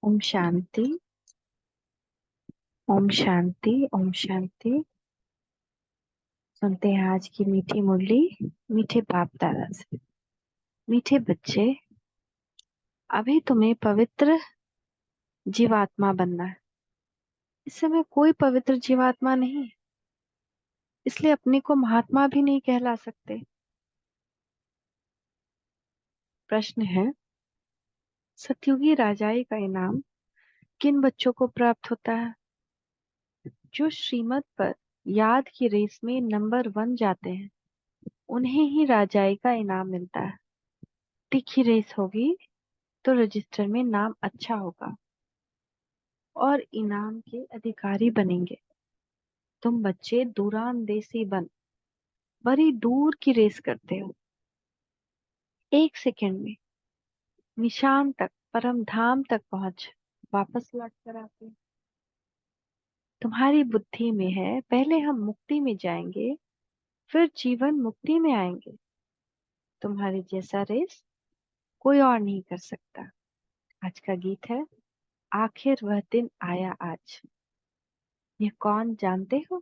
ओम शांति। ओम शांति। ओम शांति। सुनते हैं आज की मीठी मुरली मीठे बाप दादा से। मीठे बच्चे, अभी तुम्हें पवित्र जीवात्मा बनना है। इस समय कोई पवित्र जीवात्मा नहीं है, इसलिए अपने को महात्मा भी नहीं कहला सकते। प्रश्न है, सतयुगी राजाई का इनाम किन बच्चों को प्राप्त होता है? जो श्रीमत पर याद की रेस में नंबर 1 जाते हैं, उन्हें ही राजाई का इनाम मिलता है। तीखी रेस होगी तो रजिस्टर में नाम अच्छा होगा और इनाम के अधिकारी बनेंगे। तुम बच्चे दूरांदेशी बन बड़ी दूर की रेस करते हो। 1 सेकंड में निशान तक, परम धाम तक पहुंच वापस लौट कर आते हो। तुम्हारी बुद्धि में है, पहले हम मुक्ति में जाएंगे, फिर जीवन मुक्ति में आएंगे। तुम्हारे जैसा रेस कोई और नहीं कर सकता। आज का गीत है, आखिर वह दिन आया आज। यह कौन जानते हो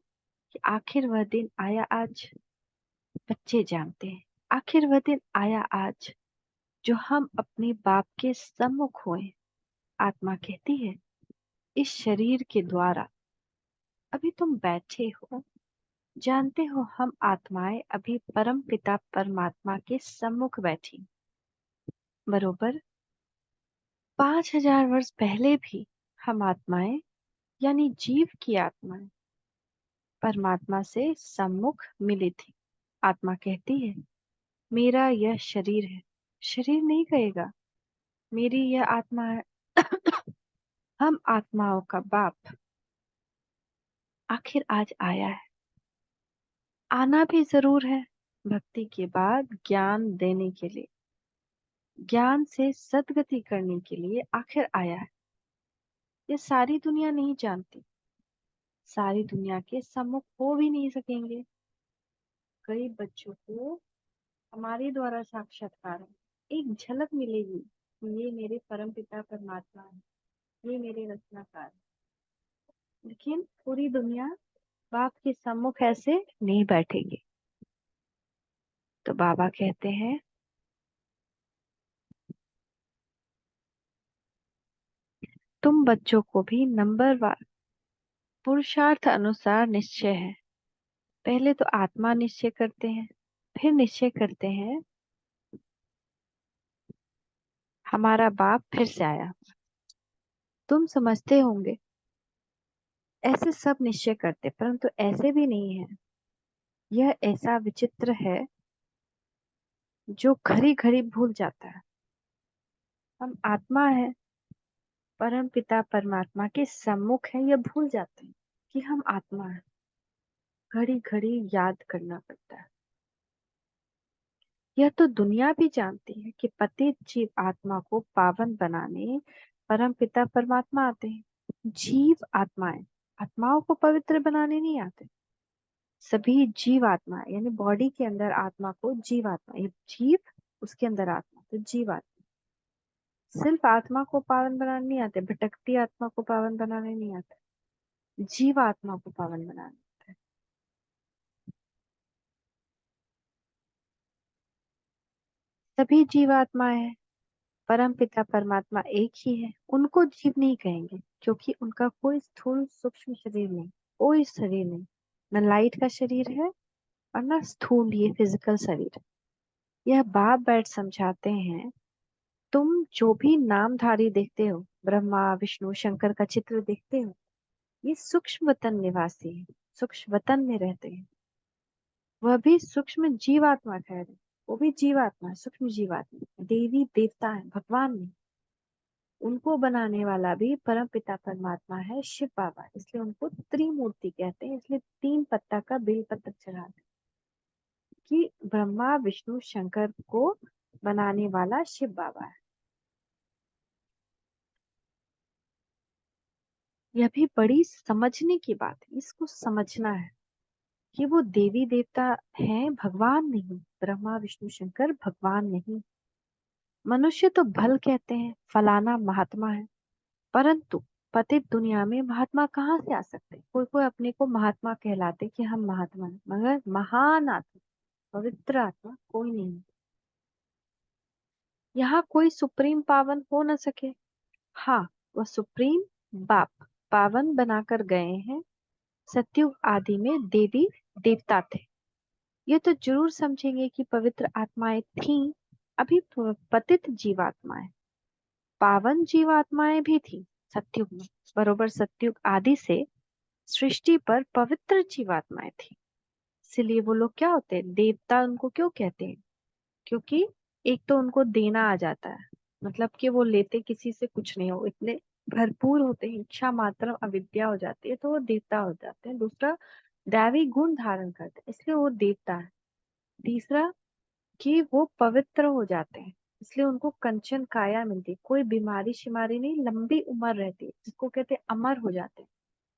कि आखिर वह दिन आया आज? बच्चे जानते हैं। आखिर वह दिन आया आज जो हम अपने बाप के सम्मुख हुए। आत्मा कहती है, इस शरीर के द्वारा अभी तुम बैठे हो। जानते हो हम आत्माएं अभी परम पिता परमात्मा के सम्मुख बैठी। बरोबर 5000 वर्ष पहले भी हम आत्माएं यानी जीव की आत्माएं परमात्मा से सम्मुख मिली थी। आत्मा कहती है, मेरा यह शरीर है। शरीर नहीं कहेगा, मेरी यह आत्मा है। हम आत्माओं का बाप आखिर आज आया है। आना भी जरूर है, भक्ति के बाद ज्ञान देने के लिए, ज्ञान से सद्गति करने के लिए आखिर आया है। ये सारी दुनिया नहीं जानती, सारी दुनिया के सम्मुख हो भी नहीं सकेंगे। कई बच्चों को हमारे द्वारा साक्षात्कार है, एक झलक मिलेगी कि ये मेरे परम पिता परमात्मा है, ये मेरे रचनाकार है। लेकिन पूरी दुनिया बाप के सम्मुख ऐसे नहीं बैठेगी। तो बाबा कहते हैं, तुम बच्चों को भी नंबरवार पुरुषार्थ अनुसार निश्चय है। पहले तो आत्मा निश्चय करते हैं, फिर निश्चय करते हैं हमारा बाप फिर से आया। तुम समझते होंगे ऐसे सब निश्चय करते, परंतु ऐसे भी नहीं है। यह ऐसा विचित्र है जो घड़ी घड़ी भूल जाता है। हम आत्मा है, परम पिता परमात्मा के सम्मुख है, यह भूल जाते हैं कि हम आत्मा है। घड़ी घड़ी याद करना पड़ता है। यह तो दुनिया भी जानती है कि पतित जीव आत्मा को पावन बनाने परम पिता परमात्मा आते हैं। जीव आत्माएं आत्माओं को पवित्र बनाने नहीं आते। सभी जीव आत्मा यानी बॉडी के अंदर आत्मा को जीव आत्मा, ये जीव उसके अंदर आत्मा, तो जीव आत्मा सिर्फ आत्मा को पावन बनाने नहीं आते, भटकती आत्मा को पावन बनाने नहीं आते, जीव आत्मा को पावन बनाने आते हैं। सभी जीव आत्माएं हैं, परम पिता परमात्मा एक ही है। उनको जीव नहीं कहेंगे क्योंकि उनका कोई स्थूल सूक्ष्म शरीर नहीं, कोई शरीर नहीं। न लाइट का शरीर है और न स्थूल ये फिजिकल शरीर। यह बाप बैठ समझाते हैं, तुम जो भी नामधारी देखते हो, ब्रह्मा विष्णु शंकर का चित्र देखते हो, ये सूक्ष्म वतन निवासी है, सूक्ष्म वतन में रहते हैं। वह भी सूक्ष्म जीवात्मा ठहरे, वो भी जीवात्मा है, सूक्ष्म जीवात्मा। देवी देवता है, भगवान नहीं। उनको बनाने वाला भी परम पिता परमात्मा है, शिव बाबा। इसलिए उनको त्रिमूर्ति कहते हैं। इसलिए 3 पत्ता का बेलपत्र चढ़ाते हैं कि ब्रह्मा विष्णु शंकर को बनाने वाला शिव बाबा है। यह भी बड़ी समझने की बात है, इसको समझना है कि वो देवी देवता हैं, भगवान नहीं। ब्रह्मा विष्णु शंकर भगवान नहीं। मनुष्य तो भल कहते हैं, फलाना महात्मा है, परंतु पतित दुनिया में महात्मा कहाँ से आ सकते हैं? कोई कोई अपने को महात्मा कहलाते कि हम महात्मा हैं, मगर महान आत्मा, पवित्र आत्मा कोई नहीं। यहाँ कोई सुप्रीम पावन हो न सके। हाँ, वह सुप्रीम बाप पावन बनाकर गए हैं। सतयुग आदि में देवी देवता थे। ये तो जरूर समझेंगे कि पवित्र आत्माएं थीं। अभी पतित जीवात्माएं, पावन जीवात्माएं भी थी सतयुग में। बरोबर सतयुग आदि से सृष्टि पर पवित्र जीवात्माएं थी। इसलिए वो लोग क्या होते हैं, देवता उनको क्यों कहते हैं? क्योंकि एक तो उनको देना आ जाता है, मतलब कि वो लेते किसी से कुछ नहीं, हो इतने भरपूर होते हैं, इच्छा मात्र अविद्या हो जाती है, तो वो देवता हो जाते हैं। दूसरा, दैवी गुण धारण करते हैं, इसलिए वो देवता है। तीसरा, कि वो पवित्र हो जाते हैं, इसलिए उनको कंचन काया मिलती है, कोई बीमारी शिमारी नहीं, लंबी उम्र रहती है, जिसको कहते हैं अमर हो जाते हैं।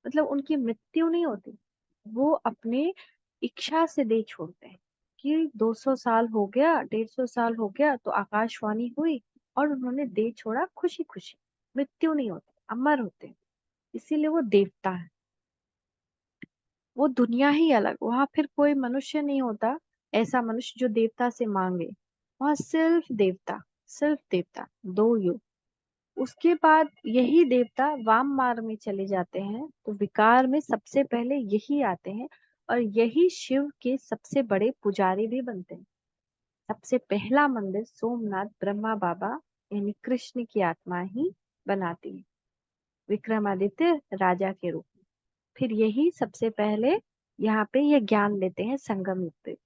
मतलब उनकी मृत्यु नहीं होती, वो अपने इच्छा से दे छोड़ते हैं कि 200 साल हो गया, 150 साल हो गया, तो आकाशवाणी हुई और उन्होंने दे छोड़ा खुशी खुशी। मृत्यु नहीं होती, अमर होते हैं, इसीलिए वो देवता है। वो दुनिया ही अलग, वहां फिर कोई मनुष्य नहीं होता, ऐसा मनुष्य जो देवता से मांगे। वहां सिर्फ देवता, दो युग। उसके बाद यही देवता वाम मार्ग में चले जाते हैं, तो विकार में सबसे पहले यही आते हैं, और यही शिव के सबसे बड़े पुजारी भी बनते हैं। सबसे पहला मंदिर सोमनाथ ब्रह्मा बाबा यानी कृष्ण की आत्मा ही बनाती है, विक्रमादित्य राजा के रूप में। फिर यही सबसे पहले यहाँ पे ये ज्ञान लेते हैं संगम युग पे।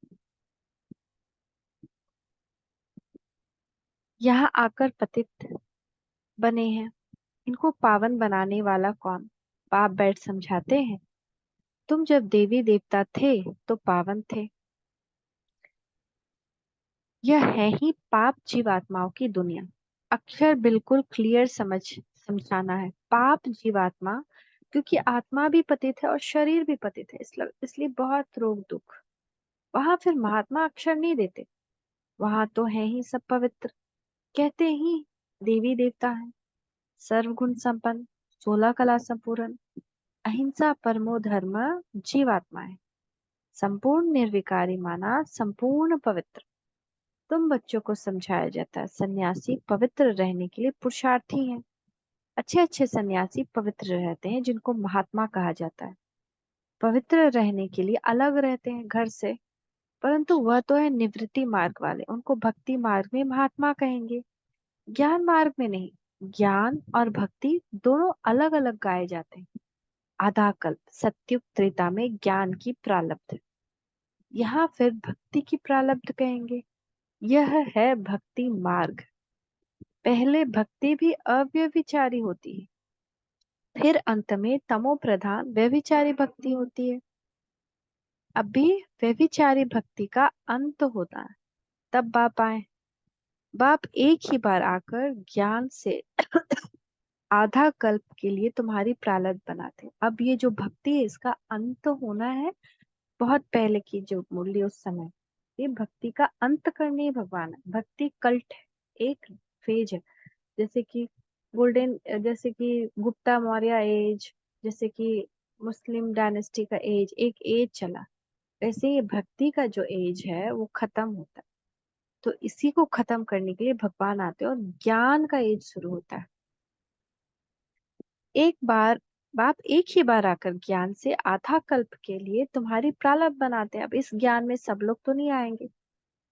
यहाँ आकर पतित बने हैं। इनको पावन बनाने वाला कौन? बाप बैठ समझाते हैं। तुम जब देवी देवता थे तो पावन थे। यह है ही पाप जीवात्माओं की दुनिया। अक्षर बिल्कुल क्लियर समझाना है। पाप जीवात्मा, क्योंकि आत्मा भी पतित है और शरीर भी पतित है, इसलिए बहुत रोग दुख। वहां फिर महात्मा अक्षर नहीं देते, वहां तो है ही सब पवित्र। कहते ही देवी देवता है, सर्वगुण संपन्न, 16 कला संपूर्ण, अहिंसा परमो धर्म, जीवात्मा है, संपूर्ण निर्विकारी माना, संपूर्ण पवित्र। तुम बच्चों को समझाया जाता है सन्यासी पवित्र रहने के लिए पुरुषार्थी हैं। अच्छे अच्छे सन्यासी पवित्र रहते हैं, जिनको महात्मा कहा जाता है। पवित्र रहने के लिए अलग रहते हैं घर से, परंतु वह तो है निवृत्ति मार्ग वाले, उनको भक्ति मार्ग में महात्मा कहेंगे, ज्ञान मार्ग में नहीं। ज्ञान और भक्ति दोनों अलग अलग गाए जाते हैं। आधा कल्प सत्युग त्रेता में ज्ञान की प्रारब्ध, यहाँ फिर भक्ति की प्रारब्ध कहेंगे। यह है भक्ति मार्ग। पहले भक्ति भी अव्यभिचारी होती है, फिर अंत में तमो प्रधान व्यभिचारी भक्ति होती है। अभी व्यभिचारी भक्ति का अंत होता है, तब बाप आए। बाप एक ही बार आकर ज्ञान से आधा कल्प के लिए तुम्हारी प्रारब्ध बनाते हैं। अब ये जो भक्ति है, इसका अंत होना है। बहुत पहले की जो मूल्य उस समय, ये भक्ति का अंत करने भगवान है। भक्ति कल्ट है, एक फेज है। जैसे कि गोल्डन, जैसे कि गुप्ता मौर्य एज, जैसे कि मुस्लिम डायनेस्टी का एज, एक एज चला, वैसे ये भक्ति का जो एज है वो खत्म होता है। तो इसी को खत्म करने के लिए भगवान आते हैं और ज्ञान का एज शुरू होता है। एक बार बाप एक ही बार आकर ज्ञान से आधा कल्प के लिए तुम्हारी प्रारब्ध बनाते हैं। अब इस ज्ञान में सब लोग तो नहीं आएंगे,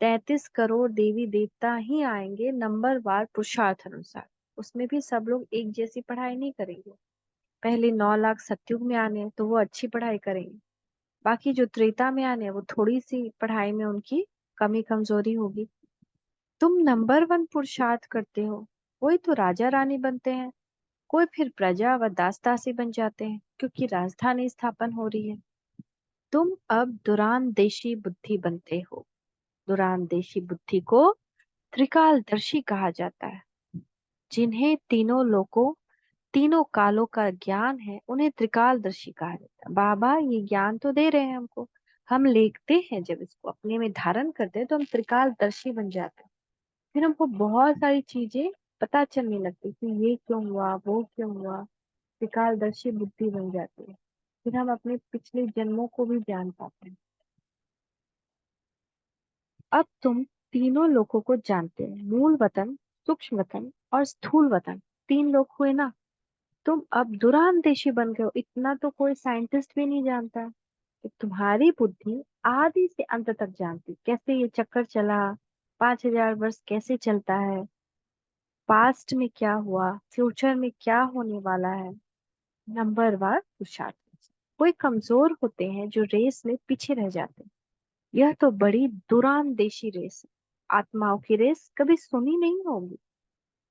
33 करोड़ देवी देवता ही आएंगे नंबर वार पुरुषार्थ अनुसार। उसमें भी सब लोग एक जैसी पढ़ाई नहीं करेंगे। पहले 9 लाख सतयुग में आने हैं तो वो अच्छी पढ़ाई करेंगे, बाकी जो त्रेता में आने हैं वो थोड़ी सी पढ़ाई में उनकी कमी कमजोरी होगी। तुम नंबर वन पुरुषार्थ करते हो, कोई तो राजा रानी बनते हैं, कोई फिर प्रजा व दास दासी बन जाते हैं, क्योंकि राजधानी स्थापन हो रही है। तुम अब दुरानदेशी बुद्धि बनते हो। दुरानदेशी बुद्धि को त्रिकालदर्शी कहा जाता है। जिन्हें तीनों लोकों, तीनों कालों का ज्ञान है, उन्हें त्रिकालदर्शी कहा जाता है। बाबा ये ज्ञान तो दे रहे हैं हमको, हम लेते हैं, जब इसको अपने में धारण करते हैं तो हम त्रिकालदर्शी बन जाते हैं। फिर हमको बहुत सारी चीजें पता चलने लगती कि ये क्यों हुआ, वो क्यों हुआ। विकालदर्शी बुद्धि बन जाती है। फिर हम अपने पिछले जन्मों को भी जान पाते हैं। अब तुम तीनों लोगों को जानते हो, मूल वतन, सूक्ष्म वतन और स्थूल वतन। तीन लोग हुए ना। तुम अब दूरांदेशी बन गए हो, इतना तो कोई साइंटिस्ट भी नहीं जानता है कि तुम्हारी बुद्धि आदि से अंत तक जानती कैसे ये चक्कर चला, 5,000 वर्ष कैसे चलता है, पास्ट में क्या हुआ, फ्यूचर में क्या होने वाला है। नंबरवार पुरुषार्थ। कोई कमजोर होते हैं जो रेस में पीछे रह जाते हैं। यह तो बड़ी दूरांदेशी रेस है। आत्माओं की रेस कभी सुनी नहीं होगी।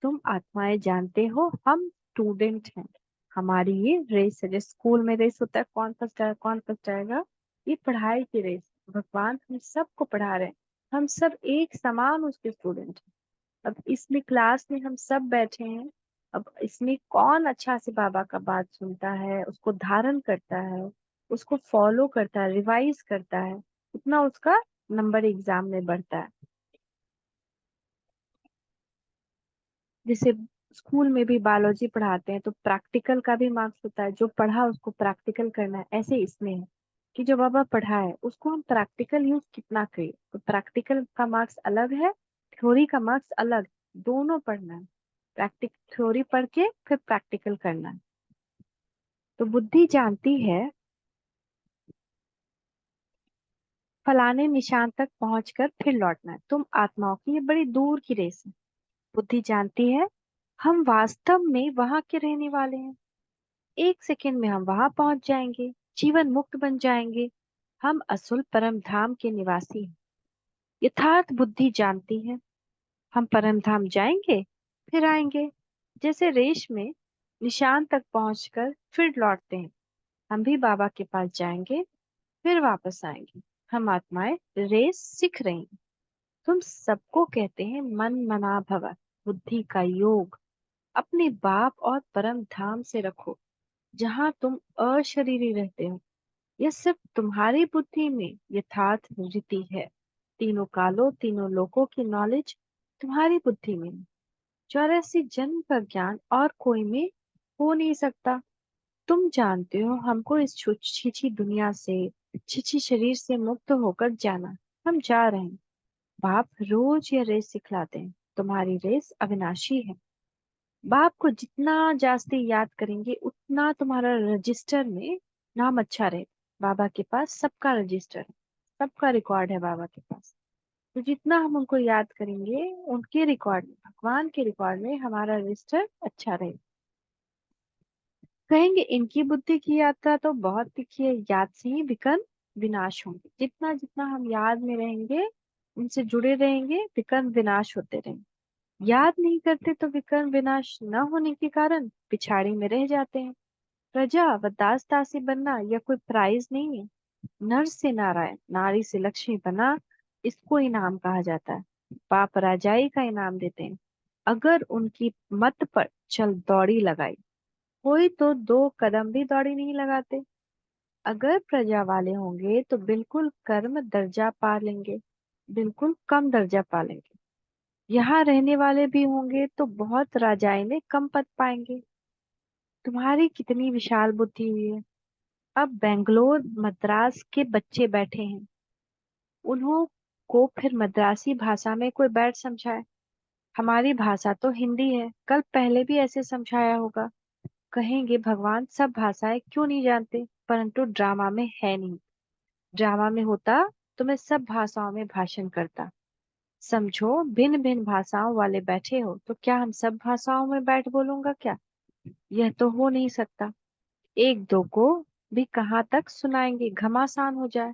तुम आत्माएं जानते हो, हम स्टूडेंट हैं। हमारी ये रेस है, जैसे स्कूल में रेस होता है, कौन फर्स्ट आएगा कौन फर्स्ट आएगा। ये पढ़ाई की रेस। भगवान हम सबको पढ़ा रहे हैं। हम सब एक समान उसके स्टूडेंट हैं। अब इसमें क्लास में हम सब बैठे हैं। अब इसमें कौन अच्छा से बाबा का बात सुनता है, उसको धारण करता है, उसको फॉलो करता है, रिवाइज करता है, उतना उसका नंबर एग्जाम में बढ़ता है। जैसे स्कूल में भी बायोलॉजी पढ़ाते हैं तो प्रैक्टिकल का भी मार्क्स होता है, जो पढ़ा उसको प्रैक्टिकल करना है। ऐसे इसमें है कि जो बाबा पढ़ाए उसको हम प्रैक्टिकल यूज कितना करें। तो प्रैक्टिकल का मार्क्स अलग है, थ्योरी का मार्क्स अलग। दोनों पढ़ना है। प्रैक्टिक थ्योरी पढ़ के फिर प्रैक्टिकल करना है। तो बुद्धि जानती है फलाने निशान तक पहुंचकर फिर लौटना है। तुम आत्माओं की ये बड़ी दूर की रेस है। बुद्धि जानती है हम वास्तव में वहां के रहने वाले हैं। 1 सेकंड में हम वहां पहुंच जाएंगे, जीवन मुक्त बन जाएंगे। हम असुल परम धाम के निवासी हैं। यथार्थ बुद्धि जानती है हम परम धाम जाएंगे फिर आएंगे। जैसे रेस में निशान तक पहुंचकर फिर लौटते हैं, हम भी बाबा के पास जाएंगे फिर वापस आएंगे। हम आत्माएं रेस सीख रही हैं। तुम सबको कहते हैं मन मना भव, बुद्धि का योग अपने बाप और परम धाम से रखो, जहाँ तुम अशरीरी रहते हो। यह सिर्फ तुम्हारी बुद्धि में यथार्थ रीति है। तीनों कालों तीनों लोकों की नॉलेज तुम्हारी बुद्धि में है। 84 जन्म का ज्ञान और कोई में हो नहीं सकता। तुम जानते हो हमको इस छीछी दुनिया से, छीछी शरीर से मुक्त होकर जाना। हम जा रहे हैं। बाप रोज यह रेस सिखलाते हैं। तुम्हारी रेस अविनाशी है। बाप को जितना जास्ती याद करेंगे उतना तुम्हारा रजिस्टर में नाम अच्छा रहे। बाबा के पास सबका रजिस्टर है, सबका रिकॉर्ड है बाबा के पास। तो जितना हम उनको याद करेंगे उनके रिकॉर्ड में, भगवान के रिकॉर्ड में हमारा रजिस्टर अच्छा रहे। कहेंगे इनकी बुद्धि की यात्रा तो बहुत तिखी है, याद से ही विकर्म विनाश होंगे। जितना जितना हम याद में रहेंगे, उनसे जुड़े रहेंगे, विकर्म विनाश होते रहेंगे। याद नहीं करते तो विकर्म विनाश न होने के कारण पिछाड़ी में रह जाते हैं। प्रजा व दास दासी बनना यह कोई प्राइज नहीं है। नर से नारायण, नारी से लक्ष्मी बना, इसको इनाम कहा जाता है। बाप राजाई का इनाम देते हैं अगर उनकी मत पर चल दौड़ी लगाई। कोई तो 2 कदम भी दौड़ी नहीं लगाते। अगर प्रजा वाले होंगे तो बिल्कुल कर्म दर्जा पा लेंगे, बिल्कुल कम दर्जा पा लेंगे। यहाँ रहने वाले भी होंगे तो बहुत राजाई में कम पद पाएंगे। तुम्हारी कितनी विशाल बुद्धि हुई है। अब बेंगलोर मद्रास के बच्चे बैठे हैं, उन्हों को फिर मद्रासी भाषा में कोई बैठ समझाए। हमारी भाषा तो हिंदी है, कल पहले भी ऐसे समझाया होगा। कहेंगे भगवान सब भाषाएं क्यों नहीं जानते, परंतु ड्रामा में है नहीं। ड्रामा में होता तो मैं सब भाषाओं में भाषण करता। समझो भिन्न भिन्न भाषाओं वाले बैठे हो तो क्या हम सब भाषाओं में बैठ बोलूंगा क्या? यह तो हो नहीं सकता। एक दो को भी कहाँ तक सुनाएंगे, घमासान हो जाए।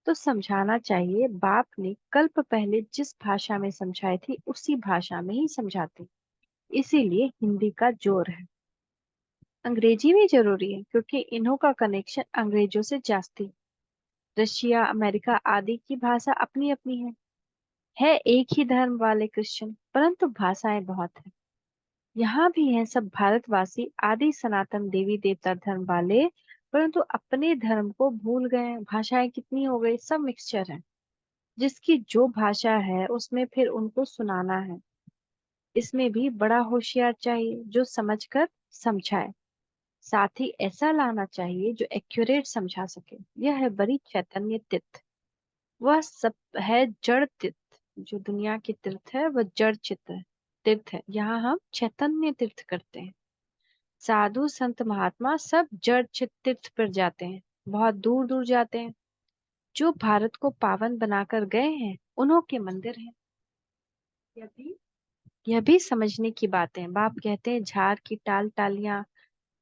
तो समझाना चाहिए बाप ने कल्प पहले जिस भाषा में समझाई थी उसी भाषा में ही समझाते। इसीलिए हिंदी का जोर है। अंग्रेजी भी जरूरी है क्योंकि इन्हों का कनेक्शन अंग्रेजों से जास्ती है। रशिया अमेरिका आदि की भाषा अपनी अपनी है एक ही धर्म वाले क्रिश्चियन, परंतु भाषाएं बहुत हैं। यहाँ भी हैं सब भारतवासी आदि सनातन देवी देवता धर्म वाले, परंतु अपने धर्म को भूल गए हैं। भाषाएं कितनी हो गई, सब मिक्सचर है। जिसकी जो भाषा है उसमें फिर उनको सुनाना है। इसमें भी बड़ा होशियार चाहिए जो समझकर समझाए। साथ ही ऐसा लाना चाहिए जो एक्यूरेट समझा सके। यह है बड़ी चैतन्य तीर्थ। वह सब है जड़ तीर्थ। जो दुनिया की तीर्थ है वह जड़ चित्र तीर्थ है। यहाँ हम चैतन्य तीर्थ करते हैं। साधु संत महात्मा सब जड़ चित तीर्थ पर जाते हैं। बहुत दूर दूर जाते हैं। जो भारत को पावन बनाकर गए हैं उन्हों के मंदिर हैं। यह भी यह भी समझने की बात है। बाप कहते हैं झाड़ की टाल टालियां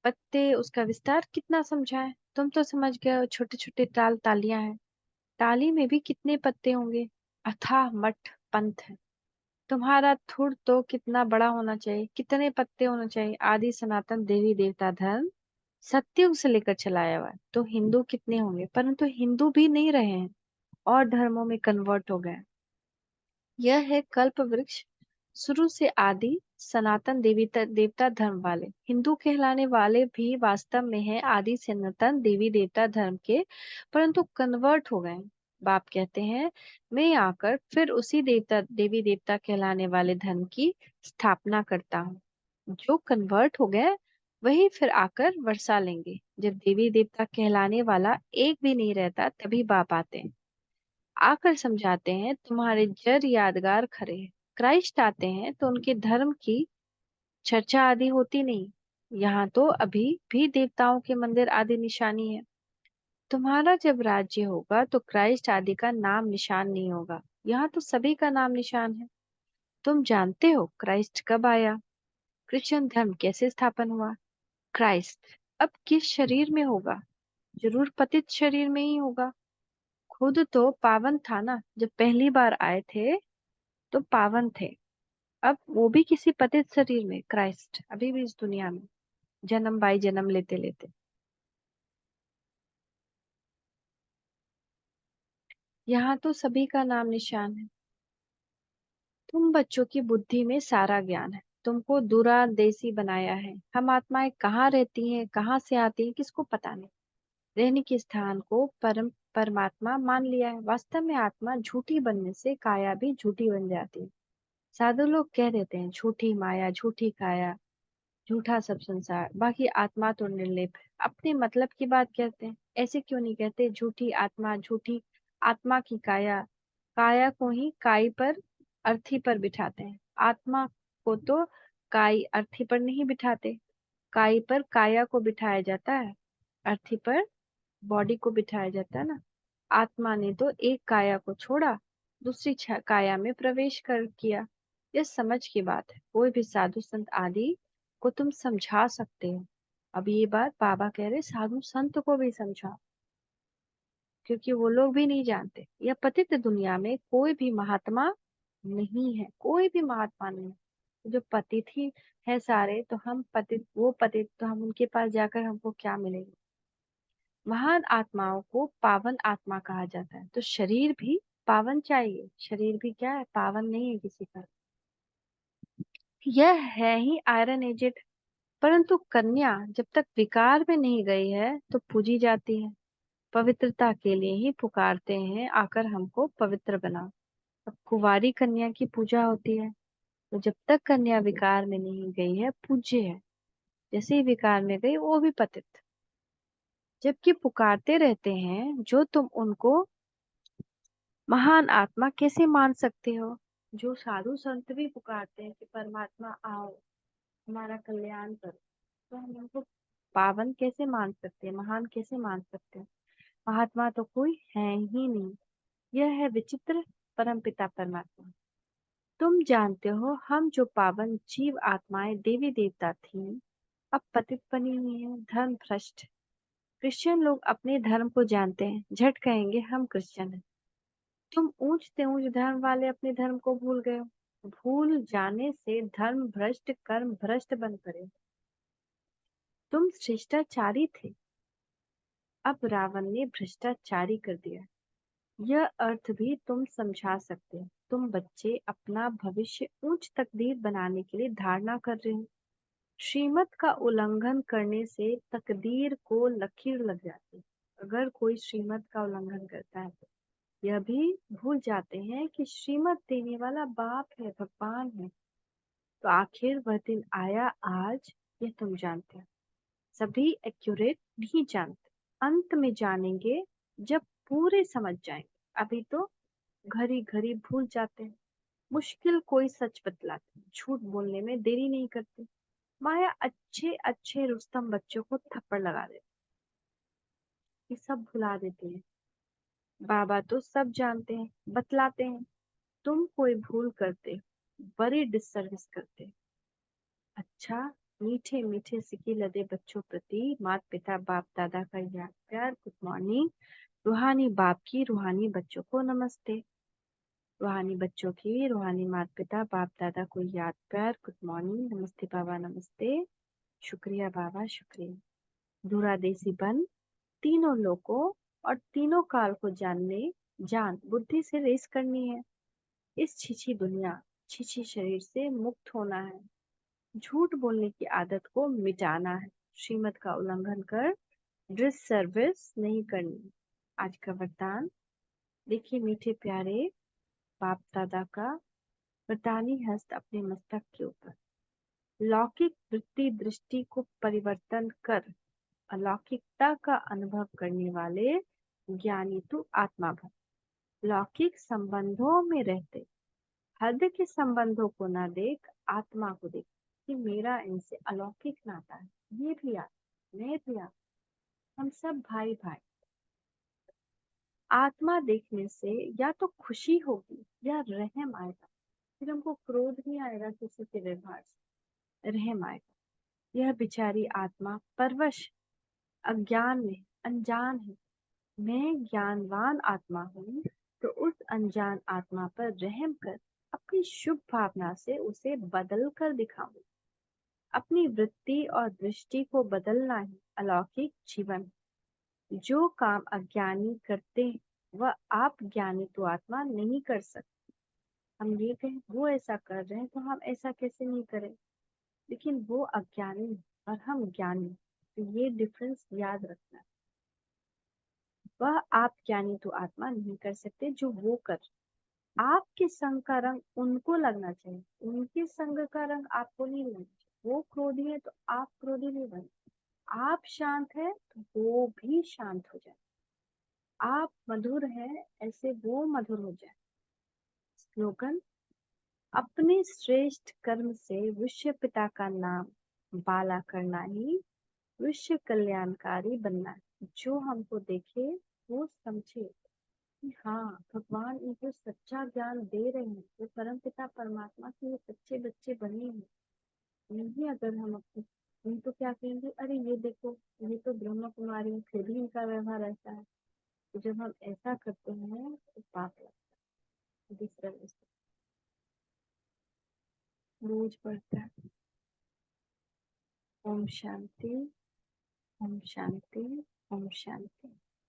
पत्ते उसका विस्तार कितना समझाएं। तुम तो समझ गए हो छोटे छोटे टाल टालियां हैं। टाली में भी कितने पत्ते होंगे। अथाह मठ पंथ है। तुम्हारा थुर तो कितना बड़ा होना चाहिए। कितने पत्ते होने चाहिए। आदि सनातन देवी देवता धर्म सत्युग से लेकर चलाया हुआ है। तो हिंदू कितने होंगे। परंतु हिंदू भी नहीं रहे हैं और धर्मों में कन्वर्ट हो गए। यह है कल्प वृक्ष। शुरू से आदि सनातन देवी देवता धर्म वाले हिंदू कहलाने वाले भी वास्तव में है आदि सनातन देवी देवता धर्म के, परंतु कन्वर्ट हो गए। बाप कहते हैं मैं आकर फिर उसी देवता देवी देवता कहलाने वाले धर्म की स्थापना करता हूँ। जो कन्वर्ट हो गए वही फिर आकर वर्षा लेंगे। जब देवी देवता कहलाने वाला एक भी नहीं रहता तभी बाप आते हैं। आकर समझाते हैं तुम्हारे जर यादगार खरे हैं। क्राइस्ट आते हैं तो उनके धर्म की चर्चा आदि होती नहीं। यहाँ तो अभी भी देवताओं के मंदिर आदि निशानी है। तुम्हारा जब राज्य होगा तो क्राइस्ट आदि का नाम निशान नहीं होगा। यहाँ तो सभी का नाम निशान है। तुम जानते हो क्राइस्ट कब आया। क्रिश्चियन धर्म कैसे स्थापन हुआ। क्राइस्ट अब किस शरीर में होगा। जरूर पतित शरीर में ही होगा। खुद तो पावन था ना। जब पहली बार आए थे तो पावन थे। अब वो भी किसी पतित शरीर में क्राइस्ट अभी भी इस दुनिया में जन्म बाई जन्म लेते लेते। यहाँ तो सभी का नाम निशान है। तुम बच्चों की बुद्धि में सारा ज्ञान है। तुमको दूरादेशी बनाया है। हम आत्माएं कहाँ रहती हैं कहाँ से आती हैं किसको पता नहीं। रहने के स्थान को परमात्मा मान लिया है। वास्तव में आत्मा झूठी बनने से काया भी झूठी बन जाती है। साधु लोग कह देते हैं झूठी माया झूठी काया झूठा सब संसार, बाकी आत्मा तो निर्लेप है। अपने मतलब की बात कहते हैं। ऐसे क्यों नहीं कहते झूठी आत्मा झूठी आत्मा की काया। काया को ही काई पर अर्थी पर बिठाते हैं। आत्मा को तो काई अर्थी पर नहीं बिठाते। काई पर काया को बिठाया जाता है। अर्थी पर बॉडी को बिठाया जाता है ना। आत्मा ने तो एक काया को छोड़ा दूसरी काया में प्रवेश कर किया। यह समझ की बात है। कोई भी साधु संत आदि को तुम समझा सकते हो। अब ये बात बाबा कह रहे साधु संत को भी समझाओ क्योंकि वो लोग भी नहीं जानते। यह पतित दुनिया में कोई भी महात्मा नहीं है। कोई भी महात्मा नहीं है। जो पतित ही है सारे तो हम पतित वो पतित तो हम उनके पास जाकर हमको क्या मिलेगा। महान आत्माओं को पावन आत्मा कहा जाता है। तो शरीर भी पावन चाहिए। शरीर भी क्या है पावन नहीं है किसी का। यह है ही आयरन एजेड। परंतु कन्या जब तक विकार में नहीं गई है तो पूजी जाती है। पवित्रता के लिए ही पुकारते हैं आकर हमको पवित्र बनाओ। अब कुंवारी कन्या की पूजा होती है। तो जब तक कन्या विकार में नहीं गई है पूज्य है। जैसे ही विकार में गई वो भी पतित। जबकि पुकारते रहते हैं जो तुम उनको महान आत्मा कैसे मान सकते हो। जो साधु संत भी पुकारते हैं कि परमात्मा आओ हमारा कल्याण करो, तो हम उनको पावन कैसे मान सकते हैं महान कैसे मान सकते हैं। महात्मा तो कोई है ही नहीं। यह है विचित्र परमपिता परमात्मा। तुम जानते हो हम जो पावन जीव आत्माएं देवी देवता थी अब पतित बनी हुई है धर्म भ्रष्ट। क्रिश्चियन लोग अपने धर्म को जानते हैं झट कहेंगे हम क्रिश्चियन हैं। तुम ऊंच से ऊंच धर्म वाले अपने धर्म को भूल गए हो। भूल जाने से धर्म भ्रष्ट कर्म भ्रष्ट बन पड़े। तुम शिष्टाचारी थे अब रावण ने भ्रष्टाचारी कर दिया। यह अर्थ भी तुम समझा सकते हो। तुम बच्चे अपना भविष्य ऊंच तकदीर बनाने के लिए धारणा कर रहे हो। श्रीमत का उल्लंघन करने से तकदीर को लकीर लग जाती है। अगर कोई श्रीमत का उल्लंघन करता है तो यह भी भूल जाते हैं कि श्रीमत देने वाला बाप है भगवान है। तो आखिर वह दिन आया आज, यह तुम जानते हो। सभी एक्यूरेट नहीं जानते, अंत में जानेंगे जब पूरे समझ जाएंगे। अभी तो घड़ी घड़ी भूल जाते हैं। मुश्किल कोई सच बतलाते, झूठ बोलने में देरी नहीं करते। माया अच्छे अच्छे रुस्तम बच्चों को थप्पड़ लगा देती, ये सब भुला देते हैं। बाबा तो सब जानते हैं, बतलाते हैं। तुम कोई भूल करते, बड़ी डिससर्विस करते। अच्छा, मीठे मीठे सिकी लदे बच्चों प्रति माता पिता बाप दादा का याद प्यार गुड मॉर्निंग। रूहानी बाप की रूहानी बच्चों को नमस्ते। रूहानी बच्चों की रूहानी माता पिता बाप दादा को याद प्यार गुड मॉर्निंग, नमस्ते बाबा नमस्ते। शुक्रिया बाबा शुक्रिया। धूरा देसी बन तीनों लोगों और तीनों काल को जान बुद्धि से रेस करनी है। इस छिछी दुनिया छिछी शरीर से मुक्त होना है। झूठ बोलने की आदत को मिटाना है। श्रीमत का उल्लंघन कर ड्रेस सर्विस नहीं करनी। आज का वरदान देखिए मीठे प्यारे बाप दादा का वरदानी हस्त अपने मस्तक के ऊपर। लौकिक वृत्ति दृष्टि को परिवर्तन कर अलौकिकता का अनुभव करने वाले ज्ञानी तू आत्मा भर। लौकिक संबंधों में रहते हद के संबंधों को ना देख, आत्मा को देख कि मेरा इनसे अलौकिक नाता है। ये भी आत्मा, मैं भी आत्मा, हम सब भाई भाई। आत्मा देखने से या तो खुशी होगी या रहम आएगा। फिर हमको क्रोध नहीं आएगा किसी के व्यवहार से, रहम आएगा। यह बेचारी आत्मा परवश अज्ञान में अनजान है। मैं ज्ञानवान आत्मा हूँ, तो उस अनजान आत्मा पर रहम कर अपनी शुभ भावना से उसे बदल कर दिखाऊं। अपनी वृत्ति और दृष्टि को बदलना ही अलौकिक जीवन है। जो काम अज्ञानी करते हैं वह आप ज्ञानी तो आत्मा नहीं कर सकते। हम ये कहें वो ऐसा कर रहे हैं तो हम ऐसा कैसे नहीं करें, लेकिन वो अज्ञानी है और हम ज्ञानी, तो ये डिफरेंस याद रखना। वह आप ज्ञानी तो आत्मा नहीं कर सकते जो वो कर। आपके संग का रंग उनको लगना चाहिए, उनके संग का रंग आपको नहीं लगना चाहिए। वो क्रोधी है तो आप क्रोधी नहीं बने। आप शांत है तो वो भी शांत हो जाए। आप मधुर है ऐसे वो मधुर हो जाए। स्लोगन, अपने श्रेष्ठ कर्म से विश्व पिता का नाम बाला करना ही विश्व कल्याणकारी बनना है। जो हमको देखे वो समझे कि हाँ भगवान इनको सच्चा ज्ञान दे रहे हैं, वो परम पिता परमात्मा के ये सच्चे बच्चे बने हैं। नहीं अगर हम अपने हम तो क्या कहेंगे, अरे ये देखो ये तो ब्रह्म कुमारी है, फिर भी इनका व्यवहार ऐसा है। तो जब हम ऐसा करते हैं तो पाप लगता है, डिस्टर्ब बोझ पड़ता है। ओम शांति, ओम शांति, ओम शांति।